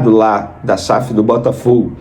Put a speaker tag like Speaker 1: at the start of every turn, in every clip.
Speaker 1: lá da SAF do Botafogo.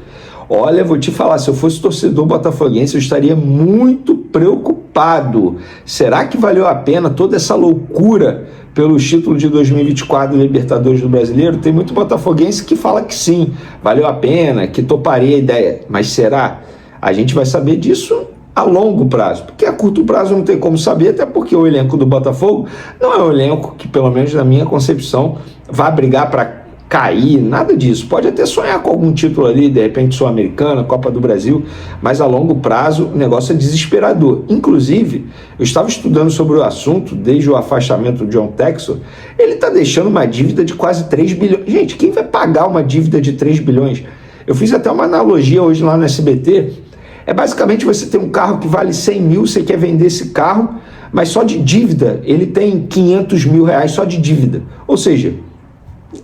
Speaker 1: Olha, vou te falar, se eu fosse torcedor botafoguense, eu estaria muito preocupado. Será que valeu a pena toda essa loucura pelo título de 2024 do Libertadores do Brasileiro? Tem muito botafoguense que fala que sim, valeu a pena, que toparia a ideia. Mas será? A gente vai saber disso a longo prazo, porque a curto prazo não tem como saber, até porque o elenco do Botafogo não é um elenco que, pelo menos na minha concepção, vai brigar para cair, nada disso. Pode até sonhar com algum título ali, de repente Sul-Americana, Copa do Brasil, mas a longo prazo o negócio é desesperador. Inclusive, eu estava estudando sobre o assunto desde o afastamento do John Textor. Ele está deixando uma dívida de quase 3 bilhões. Gente, quem vai pagar uma dívida de 3 bilhões? Eu fiz até uma analogia hoje lá no SBT. É basicamente você tem um carro que vale 100 mil, você quer vender esse carro, mas só de dívida ele tem 500 mil reais só de dívida. Ou seja,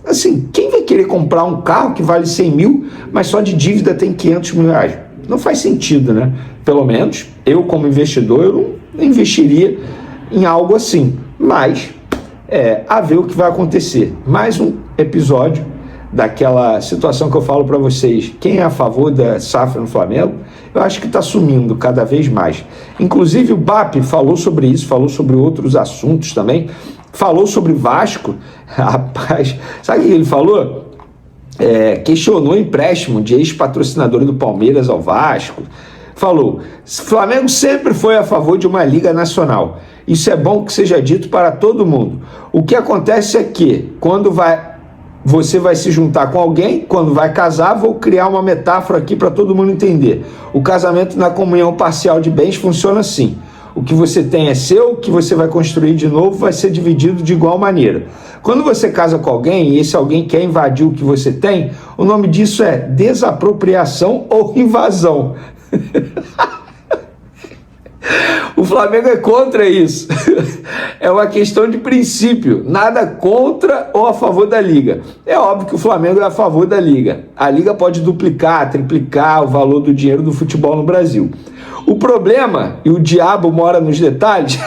Speaker 1: assim, quem vai querer comprar um carro que vale 100 mil, mas só de dívida tem 500 mil reais? Não faz sentido, né? Pelo menos, eu como investidor, eu não investiria em algo assim. Mas, a ver o que vai acontecer. Mais um episódio daquela situação que eu falo para vocês. Quem é a favor da SAF no Flamengo, eu acho que está sumindo cada vez mais. Inclusive o BAP falou sobre isso, falou sobre outros assuntos também, falou sobre Vasco. Rapaz, sabe o que ele falou? Questionou o empréstimo de ex-patrocinador do Palmeiras ao Vasco. Falou: Flamengo sempre foi a favor de uma liga nacional. Isso é bom que seja dito para todo mundo. O que acontece é que quando você vai se juntar com alguém, quando vai casar, vou criar uma metáfora aqui para todo mundo entender. O casamento na comunhão parcial de bens funciona assim. O que você tem é seu, o que você vai construir de novo vai ser dividido de igual maneira. Quando você casa com alguém e esse alguém quer invadir o que você tem, o nome disso é desapropriação ou invasão. O Flamengo é contra isso. É uma questão de princípio. Nada contra ou a favor da Liga. É óbvio que o Flamengo é a favor da Liga. A Liga pode duplicar, triplicar o valor do dinheiro do futebol no Brasil. O problema, e o diabo mora nos detalhes,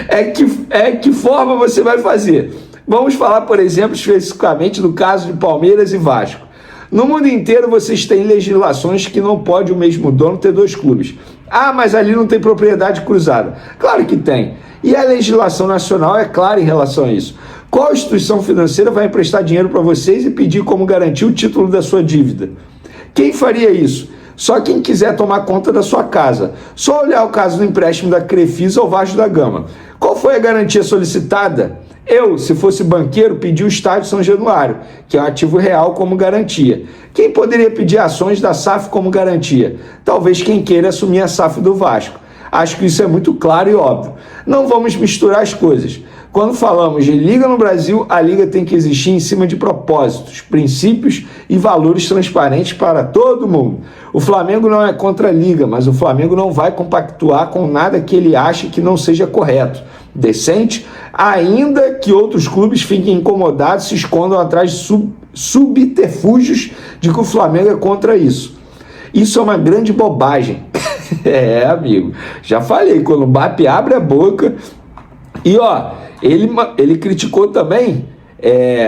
Speaker 1: é que forma você vai fazer. Vamos falar, por exemplo, especificamente do caso de Palmeiras e Vasco. No mundo inteiro vocês têm legislações que não pode o mesmo dono ter dois clubes. Ah, mas ali não tem propriedade cruzada. Claro que tem. E a legislação nacional é clara em relação a isso. Qual instituição financeira vai emprestar dinheiro para vocês e pedir como garantia o título da sua dívida? Quem faria isso? Só quem quiser tomar conta da sua casa. Só olhar o caso do empréstimo da Crefisa ao Vasco da Gama. Qual foi a garantia solicitada? Eu, se fosse banqueiro, pedi o estádio São Januário, que é um ativo real, como garantia. Quem poderia pedir ações da SAF como garantia? Talvez quem queira assumir a SAF do Vasco. Acho que isso é muito claro e óbvio. Não vamos misturar as coisas. Quando falamos de liga no Brasil, a liga tem que existir em cima de propósitos, princípios e valores transparentes para todo mundo. O Flamengo não é contra a liga, mas o Flamengo não vai compactuar com nada que ele ache que não seja correto, decente, ainda que outros clubes fiquem incomodados e se escondam atrás de subterfúgios de que o Flamengo é contra isso. Isso é uma grande bobagem. Amigo, já falei, quando o BAP abre a boca. E ele criticou também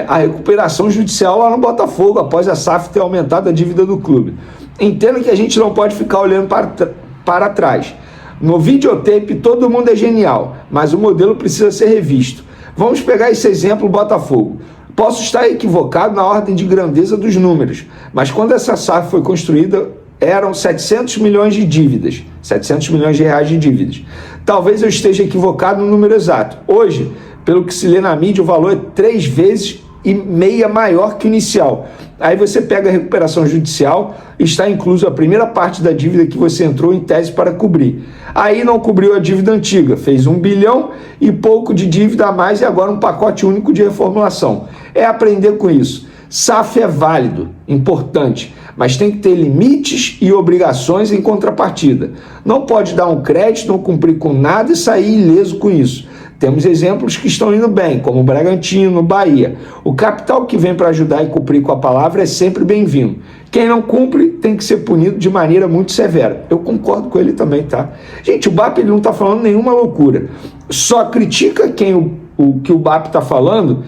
Speaker 1: a recuperação judicial lá no Botafogo, após a SAF ter aumentado a dívida do clube. Entendo que a gente não pode ficar olhando para trás. No videotape todo mundo é genial, mas o modelo precisa ser revisto. Vamos pegar esse exemplo Botafogo. Posso estar equivocado na ordem de grandeza dos números, mas quando essa SAF foi construída, eram 700 milhões de dívidas, 700 milhões de reais de dívidas. Talvez eu esteja equivocado no número exato. Hoje, pelo que se lê na mídia, o valor é 3,5 vezes maior que o inicial. Aí você pega a recuperação judicial, está incluso a primeira parte da dívida que você entrou em tese para cobrir. Aí não cobriu a dívida antiga, fez 1 bilhão e pouco de dívida a mais e agora um pacote único de reformulação. É aprender com isso. SAF é válido, importante, mas tem que ter limites e obrigações em contrapartida. Não pode dar um crédito, não cumprir com nada e sair ileso com isso. Temos exemplos que estão indo bem, como o Bragantino, Bahia. O capital que vem para ajudar e cumprir com a palavra é sempre bem-vindo. Quem não cumpre tem que ser punido de maneira muito severa. Eu concordo com ele também, tá? Gente, o BAP ele não está falando nenhuma loucura. Só critica o que o BAP está falando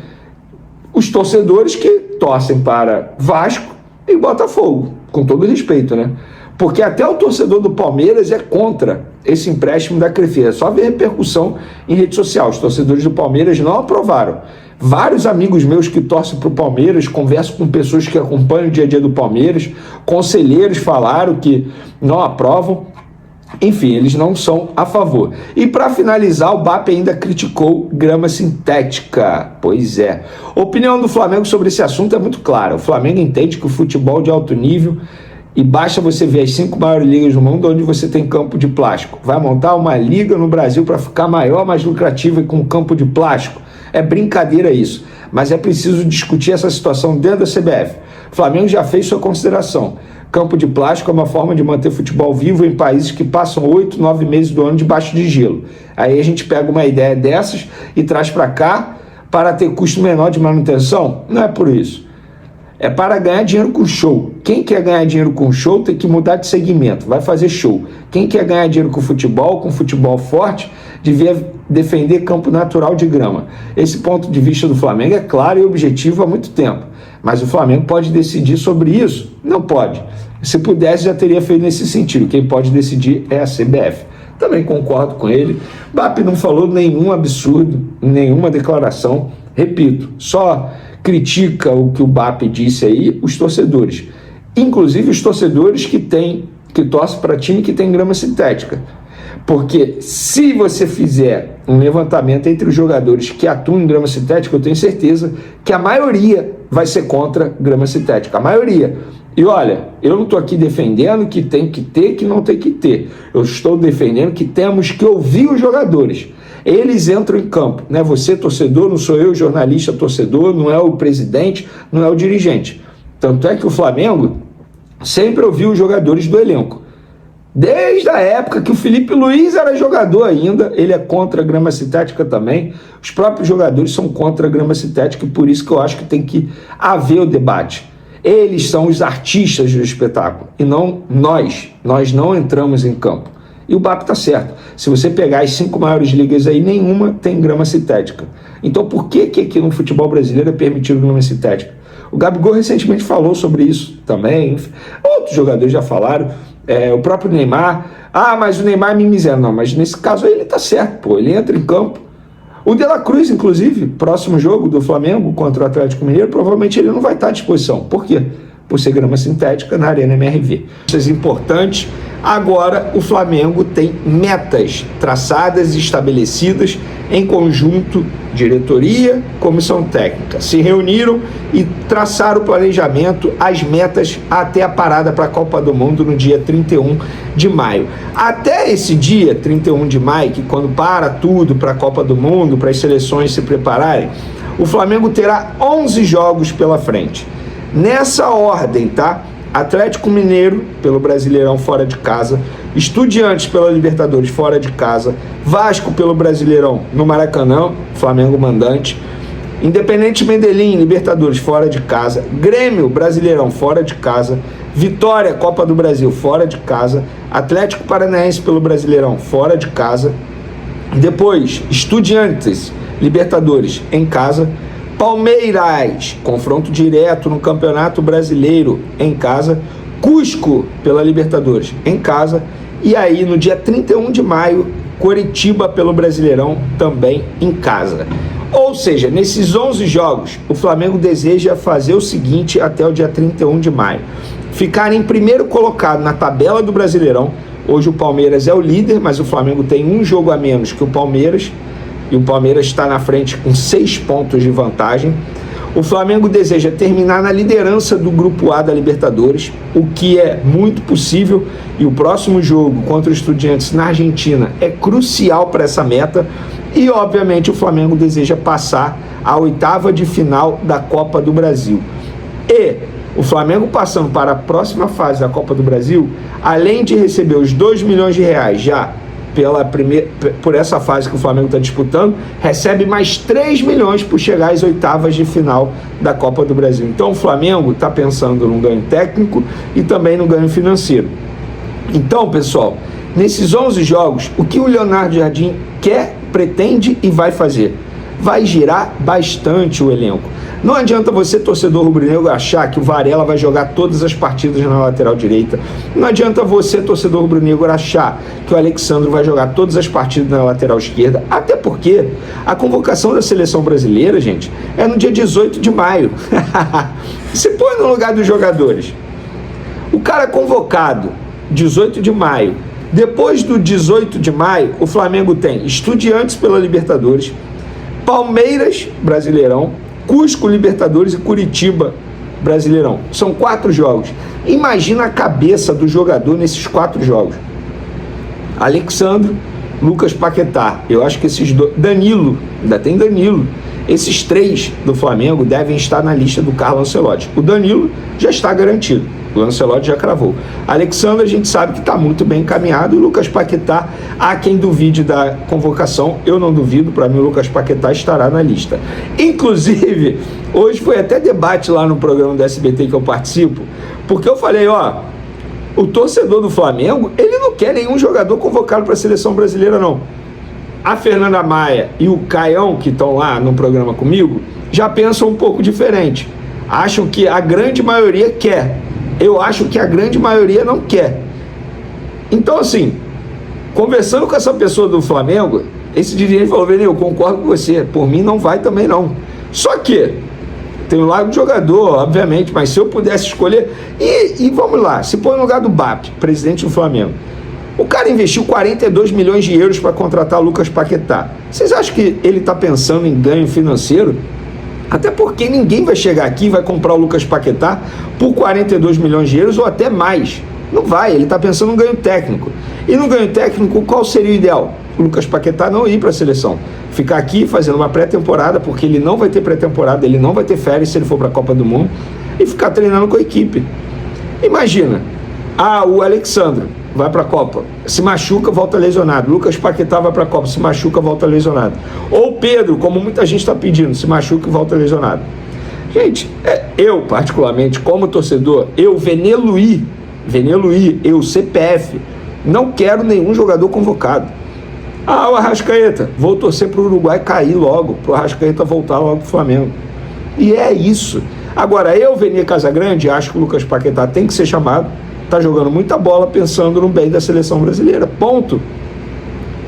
Speaker 1: os torcedores que torcem para Vasco e Botafogo, com todo respeito, né? Porque até o torcedor do Palmeiras é contra esse empréstimo da Crefisa. É só ver repercussão em rede social. Os torcedores do Palmeiras não aprovaram. Vários amigos meus que torcem para o Palmeiras, converso com pessoas que acompanham o dia a dia do Palmeiras, conselheiros falaram que não aprovam. Enfim, eles não são a favor. E para finalizar, o BAP ainda criticou grama sintética. Pois é. A opinião do Flamengo sobre esse assunto é muito clara. O Flamengo entende que o futebol de alto nível, e basta você ver as 5 maiores ligas do mundo onde você tem campo de plástico. Vai montar uma liga no Brasil para ficar maior, mais lucrativa e com campo de plástico? É brincadeira isso. Mas é preciso discutir essa situação dentro da CBF. O Flamengo já fez sua consideração. Campo de plástico é uma forma de manter futebol vivo em países que passam 8, 9 meses do ano debaixo de gelo. Aí a gente pega uma ideia dessas e traz para cá para ter custo menor de manutenção? Não é por isso. É para ganhar dinheiro com show. Quem quer ganhar dinheiro com show tem que mudar de segmento, vai fazer show. Quem quer ganhar dinheiro com futebol forte, devia defender campo natural de grama. Esse ponto de vista do Flamengo é claro e objetivo há muito tempo. Mas o Flamengo pode decidir sobre isso? Não pode. Se pudesse, já teria feito nesse sentido. Quem pode decidir é a CBF. Também concordo com ele. BAP não falou nenhum absurdo, nenhuma declaração. Repito, só critica o que o BAP disse aí, os torcedores. Inclusive os torcedores que torcem para time que tem grama sintética. Porque se você fizer um levantamento entre os jogadores que atuam em grama sintética, eu tenho certeza que a maioria vai ser contra grama sintética. A maioria. E olha, eu não estou aqui defendendo que tem que ter, que não tem que ter. Eu estou defendendo que temos que ouvir os jogadores. Eles entram em campo, não é você torcedor, não sou eu jornalista torcedor, não é o presidente, não é o dirigente. Tanto é que o Flamengo sempre ouviu os jogadores do elenco. Desde a época que o Felipe Luiz era jogador ainda, ele é contra a grama sintética também. Os próprios jogadores são contra a grama sintética e por isso que eu acho que tem que haver o debate. Eles são os artistas do espetáculo e não nós. Nós não entramos em campo. E o BAP está certo. Se você pegar as 5 maiores ligas aí, nenhuma tem grama sintética. Então por que aqui no futebol brasileiro é permitido grama sintética? O Gabigol recentemente falou sobre isso também. Outros jogadores já falaram. O próprio Neymar. Ah, mas o Neymar é mimizento. Não, mas nesse caso aí ele está certo, pô. Ele entra em campo. O De La Cruz, inclusive, próximo jogo do Flamengo contra o Atlético Mineiro, provavelmente ele não vai estar à disposição. Por quê? Por ser grama sintética na Arena MRV. Isso é importante. Agora o Flamengo tem metas traçadas e estabelecidas em conjunto, diretoria, comissão técnica. Se reuniram e traçaram o planejamento, as metas até a parada para a Copa do Mundo no dia 31 de maio. Até esse dia, 31 de maio, que quando para tudo para a Copa do Mundo, para as seleções se prepararem, o Flamengo terá 11 jogos pela frente. Nessa ordem, tá? Atlético Mineiro, pelo Brasileirão fora de casa, Estudiantes pela Libertadores fora de casa, Vasco pelo Brasileirão no Maracanã, Flamengo mandante, Independente Medellín, Libertadores fora de casa, Grêmio, Brasileirão fora de casa, Vitória, Copa do Brasil fora de casa, Atlético Paranaense pelo Brasileirão fora de casa, depois Estudiantes, Libertadores em casa, Palmeiras, confronto direto no Campeonato Brasileiro em casa, Cusco pela Libertadores em casa, e aí no dia 31 de maio, Coritiba pelo Brasileirão também em casa. Ou seja, nesses 11 jogos, o Flamengo deseja fazer o seguinte até o dia 31 de maio. Ficar em primeiro colocado na tabela do Brasileirão. Hoje o Palmeiras é o líder, mas o Flamengo tem um jogo a menos que o Palmeiras, e o Palmeiras está na frente com 6 pontos de vantagem. O Flamengo deseja terminar na liderança do Grupo A da Libertadores, o que é muito possível, e o próximo jogo contra os Estudiantes na Argentina é crucial para essa meta. E, obviamente, o Flamengo deseja passar à oitava de final da Copa do Brasil. E o Flamengo passando para a próxima fase da Copa do Brasil, além de receber os 2 milhões de reais já por essa fase que o Flamengo está disputando, recebe mais 3 milhões por chegar às oitavas de final da Copa do Brasil. Então o Flamengo está pensando num ganho técnico e também no ganho financeiro. Então, pessoal, nesses 11 jogos, o que o Leonardo Jardim quer, pretende e vai fazer? Vai girar bastante o elenco. Não adianta você, torcedor rubro-negro, achar que o Varela vai jogar todas as partidas na lateral direita. Não adianta você, torcedor rubro-negro, achar que o Alexandre vai jogar todas as partidas na lateral esquerda. Até porque a convocação da seleção brasileira, gente, é no dia 18 de maio. Se põe no lugar dos jogadores. O cara convocado 18 de maio. Depois do 18 de maio, o Flamengo tem Estudiantes pela Libertadores, Palmeiras, Brasileirão, Cusco, Libertadores e Curitiba, Brasileirão. São 4 jogos. Imagina a cabeça do jogador nesses 4 jogos. Alexandre, Lucas Paquetá. Eu acho que esses dois... Danilo, ainda tem Danilo. Esses 3 do Flamengo devem estar na lista do Carlo Ancelotti. O Danilo já está garantido. O Ancelotti já cravou. Alexandre, a gente sabe que está muito bem encaminhado. E o Lucas Paquetá, há quem duvide da convocação. Eu não duvido, para mim o Lucas Paquetá estará na lista. Inclusive, hoje foi até debate lá no programa do SBT que eu participo, porque eu falei, o torcedor do Flamengo, ele não quer nenhum jogador convocado para a seleção brasileira, não. A Fernanda Maia e o Caião, que estão lá no programa comigo, já pensam um pouco diferente. Acham que a grande maioria quer. Eu acho que a grande maioria não quer. Então, assim, conversando com essa pessoa do Flamengo, esse dirigente falou, Vini, eu concordo com você, por mim não vai também não. Só que tem o lado do jogador, obviamente, mas se eu pudesse escolher, e vamos lá, se põe no lugar do BAP, presidente do Flamengo, o cara investiu 42 milhões de euros para contratar o Lucas Paquetá. Vocês acham que ele está pensando em ganho financeiro? Até porque ninguém vai chegar aqui e vai comprar o Lucas Paquetá por 42 milhões de euros ou até mais. Não vai, ele está pensando no ganho técnico. E no ganho técnico, qual seria o ideal? O Lucas Paquetá não ir para a seleção. Ficar aqui fazendo uma pré-temporada, porque ele não vai ter pré-temporada, ele não vai ter férias se ele for para a Copa do Mundo, e ficar treinando com a equipe. Imagina, o Alexandre vai para a Copa, se machuca, volta lesionado. Lucas Paquetá vai para a Copa, se machuca, volta lesionado. Ou Pedro, como muita gente está pedindo, se machuca e volta lesionado. Gente, eu particularmente, como torcedor, Vene Luiz, eu CPF, não quero nenhum jogador convocado. O Arrascaeta, vou torcer para o Uruguai cair logo, para o Arrascaeta voltar logo para o Flamengo. E é isso. Agora, Vene Casagrande, acho que o Lucas Paquetá tem que ser chamado. Está jogando muita bola pensando no bem da seleção brasileira. Ponto.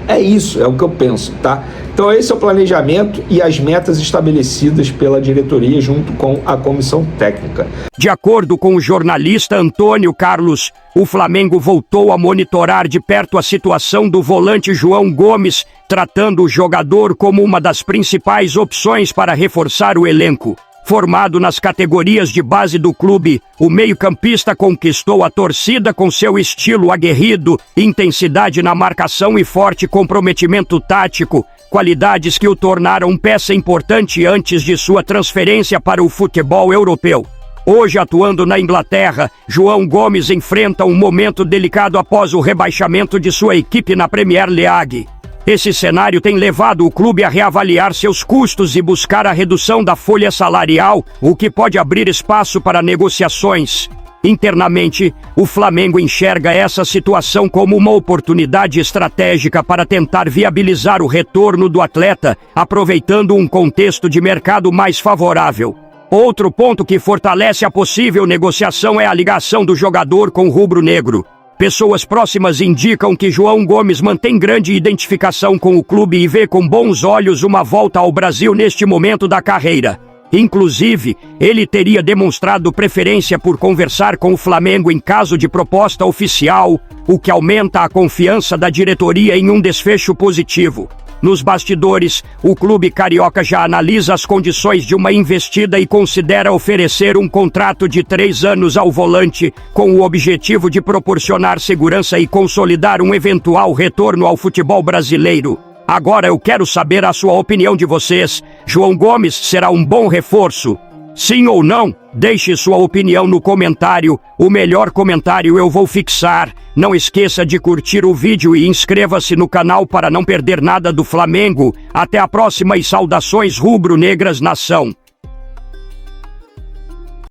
Speaker 1: É isso, é o que eu penso, tá? Então esse é o planejamento e as metas estabelecidas pela diretoria junto com a comissão técnica.
Speaker 2: De acordo com o jornalista Antônio Carlos, o Flamengo voltou a monitorar de perto a situação do volante João Gomes, tratando o jogador como uma das principais opções para reforçar o elenco. Formado nas categorias de base do clube, o meio-campista conquistou a torcida com seu estilo aguerrido, intensidade na marcação e forte comprometimento tático, qualidades que o tornaram peça importante antes de sua transferência para o futebol europeu. Hoje, atuando na Inglaterra, João Gomes enfrenta um momento delicado após o rebaixamento de sua equipe na Premier League. Esse cenário tem levado o clube a reavaliar seus custos e buscar a redução da folha salarial, o que pode abrir espaço para negociações. Internamente, o Flamengo enxerga essa situação como uma oportunidade estratégica para tentar viabilizar o retorno do atleta, aproveitando um contexto de mercado mais favorável. Outro ponto que fortalece a possível negociação é a ligação do jogador com o rubro-negro. Pessoas próximas indicam que João Gomes mantém grande identificação com o clube e vê com bons olhos uma volta ao Brasil neste momento da carreira. Inclusive, ele teria demonstrado preferência por conversar com o Flamengo em caso de proposta oficial, o que aumenta a confiança da diretoria em um desfecho positivo. Nos bastidores, o clube carioca já analisa as condições de uma investida e considera oferecer um contrato de 3 anos ao volante, com o objetivo de proporcionar segurança e consolidar um eventual retorno ao futebol brasileiro. Agora eu quero saber a sua opinião de vocês. João Gomes será um bom reforço? Sim ou não? Deixe sua opinião no comentário. O melhor comentário eu vou fixar. Não esqueça de curtir o vídeo e inscreva-se no canal para não perder nada do Flamengo. Até a próxima e saudações rubro-negras nação.